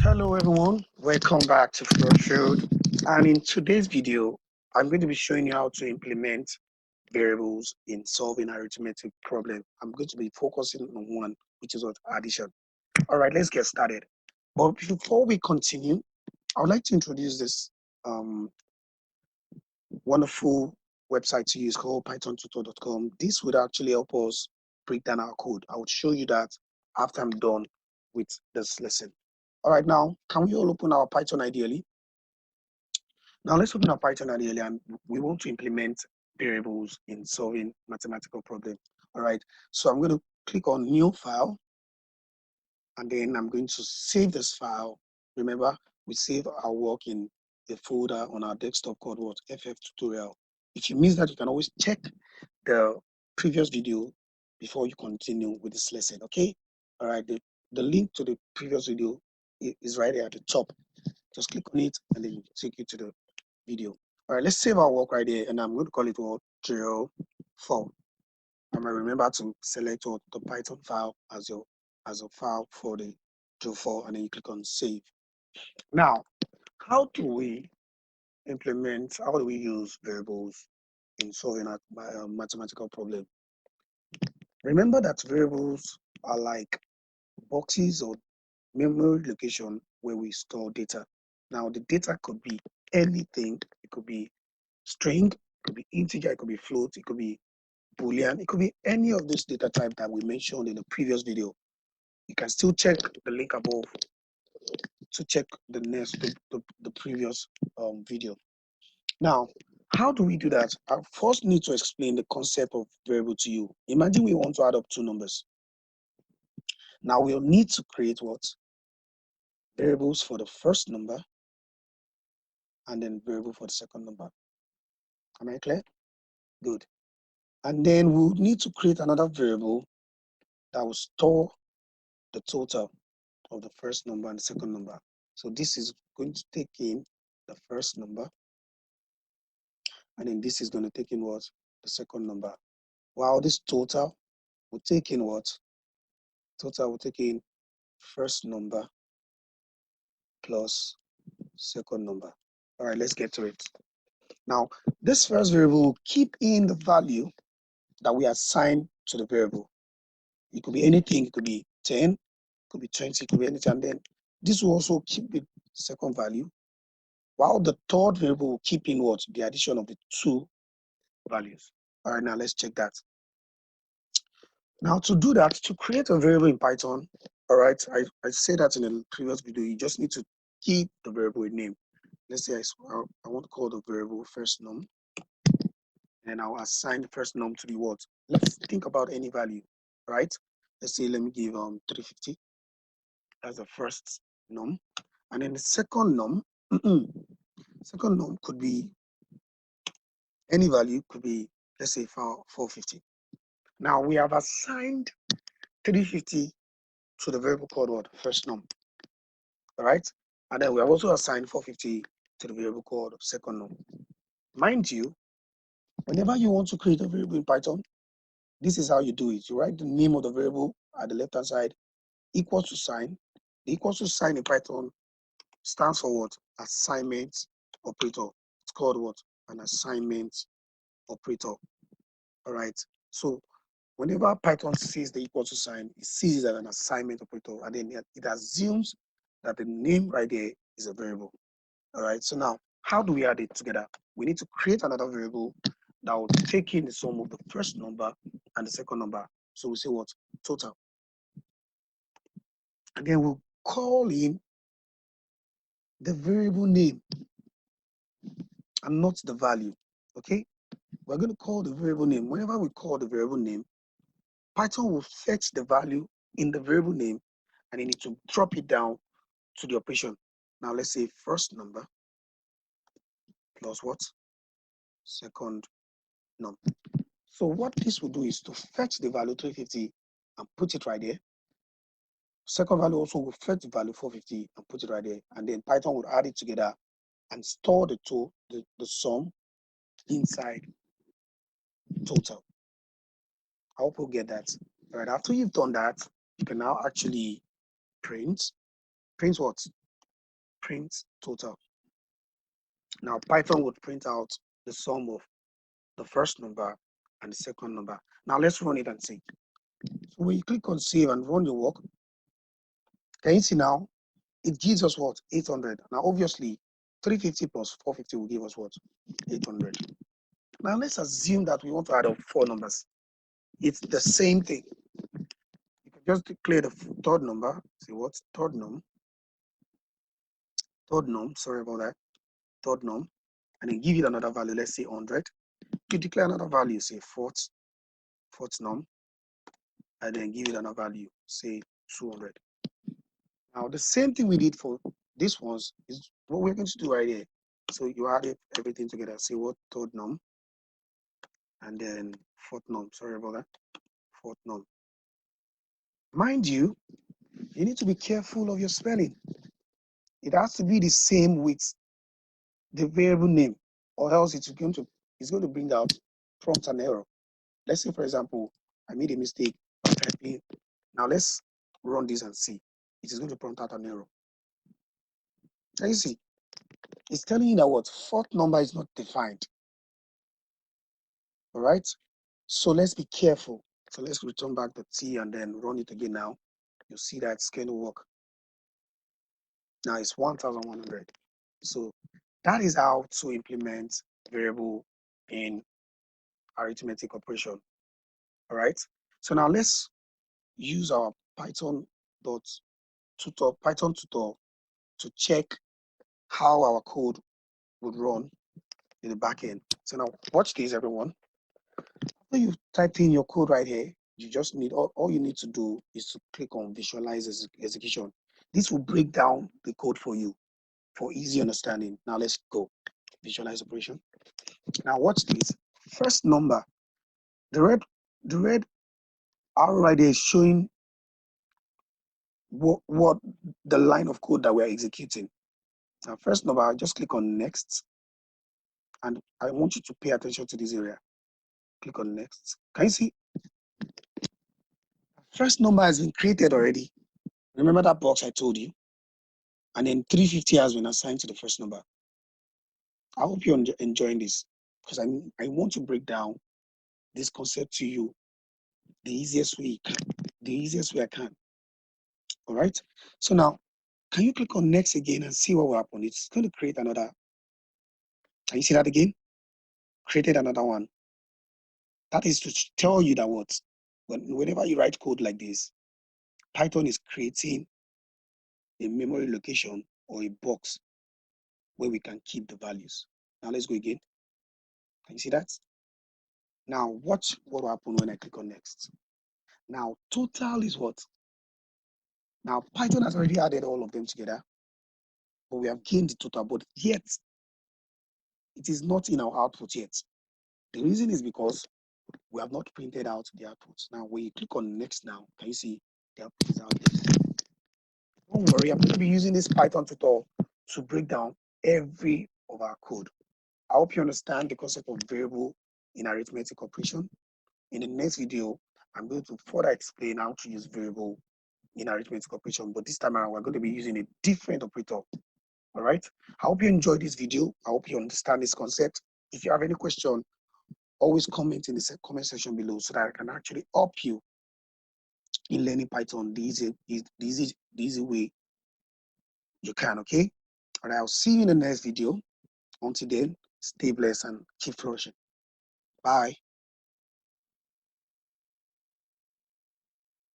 Hello everyone, welcome back to Field. And in today's video, I'm going to be showing you how to implement variables in solving arithmetic problem. I'm going to be focusing on one, which is what addition. All right, let's get started. But before we continue, I would like to introduce this wonderful website to use called pythontutor.com. This would actually help us break down our code. I would show you that after I'm done with this lesson. All right, now, can we all open our Python ideally? Now let's open our Python ideally, and we want to implement variables in solving mathematical problems. All right, so I'm going to click on new file, and then I'm going to save this file. Remember, we save our work in a folder on our desktop called what? FF tutorial. If you miss that, you can always check the previous video before you continue with this lesson, okay? All right, the link to the previous video is right there at the top. Just click on it and then take you to the video. All right, let's save our work right here, and I'm going to call it what? Drill 4. And remember to select what, the Python file as a file for the drill 4, and then you click on save. Now, how do we use variables in solving a mathematical problem? Remember that variables are like boxes or memory location where we store data. Now, the data could be anything. It could be string, it could be integer, it could be float, it could be Boolean, it could be any of this data type that we mentioned in the previous video. You can still check the link above to check the previous video. Now, how do we do that? I first need to explain the concept of variable to you. Imagine we want to add up two numbers. Now we'll need to create what? Variables for the first number and then variable for the second number. Am I clear? Good. And then we'll need to create another variable that will store the total of the first number and the second number. So this is going to take in the first number, and then this is going to take in what? The second number. While this total will take in what? Total will take in first number plus second number. All right, let's get to it. Now, this first variable will keep in the value that we assign to the variable. It could be anything, it could be 10, it could be 20, it could be anything. And then this will also keep the second value, while the third variable will keep in what? The addition of the two values. All right, now let's check that. Now to do that, to create a variable in Python, all right, I said that in the previous video, you just need to give the variable a name. Let's say I want to call the variable first num, and I'll assign the first num to be what? Let's think about any value, right? Let's say, let me give 350 as the first num, and then the second num, second num could be any value, could be, let's say, 450. Now we have assigned 350 to the variable called what? First num. All right. And then we have also assigned 450 to the variable called second num. Mind you, whenever you want to create a variable in Python, this is how you do it. You write the name of the variable at the left-hand side, equals to sign. The equals to sign in Python stands for what? Assignment operator. It's called what? An assignment operator. All right. So whenever Python sees the equal to sign, it sees it as an assignment operator, and then it assumes that the name right there is a variable. All right, so now how do we add it together? We need to create another variable that will take in the sum of the first number and the second number. So we say what? Total. And then we'll call in the variable name and not the value. Okay, we're going to call the variable name. Whenever we call the variable name, Python will fetch the value in the variable name and you need to drop it down to the operation. Now let's say first number plus what? Second number. So what this will do is to fetch the value 350 and put it right there. Second value also will fetch the value 450 and put it right there. And then Python will add it together and store the sum inside total. I hope you'll get that. All right, after you've done that, you can now actually print what? Print total. Now Python would print out the sum of the first number and the second number. Now let's run it and see. So when you click on save and run your work, can you see now it gives us what? 800. Now obviously 350 plus 450 will give us what? 800. Now let's assume that we want to add up four numbers. It's the same thing. You can just declare the third number. Say what? Third num. Sorry about that. Third num. And then give it another value. Let's say 100. You declare another value. Say fourth num. And then give it another value. Say 200. Now the same thing we did for this ones is what we're going to do right here. So you add everything together. Say what? Third num. And then fourth num. Sorry about that. Fourth num. Mind you, you need to be careful of your spelling. It has to be the same with the variable name, or else it's going to bring out prompt an error. Let's say, for example, I made a mistake by typing. Now let's run this and see. It is going to prompt out an error. Can you see? It's telling you that what? Fourth number is not defined. All right. So let's be careful. So let's return back the T and then run it again now. You'll see that it's going to work. Now it's 1,100. So that is how to implement variable in arithmetic operation. All right. So now let's use our Python tutor to check how our code would run in the back end. So now watch this, everyone. After you've typed in your code right here, you just need all you need to do is to click on visualize execution. This will break down the code for you for easy understanding. Now let's go. Visualize operation. Now watch this. First number, the red arrow right there is showing what the line of code that we're executing. Now first number, I'll just click on next. And I want you to pay attention to this area. Click on next. Can you see? First number has been created already. Remember that box I told you? And then 350 has been assigned to the first number. I hope you're enjoying this because I want to break down this concept to you the easiest way I can. All right. So now, can you click on next again and see what will happen? It's going to create another. Can you see that again? Created another one. That is to tell you that whenever you write code like this, Python is creating a memory location or a box where we can keep the values. Now let's go again. Can you see that? Now watch what will happen when I click on next. Now total is what? Now Python has already added all of them together, but we have gained the total, but yet it is not in our output yet. The reason is because we have not printed out the output. Now when you click on next now, can you see the output is out there? Don't worry, I'm going to be using this Python tutorial to break down every of our code. I hope you understand the concept of variable in arithmetic operation. In the next video, I'm going to further explain how to use variable in arithmetic operation, but this time around, we're going to be using a different operator. All right. I hope you enjoyed this video. I hope you understand this concept. If you have any question, always comment in the comment section below so that I can actually help you in learning Python the easy way you can. Okay. All right. I'll see you in the next video. Until then, stay blessed and keep flourishing. Bye.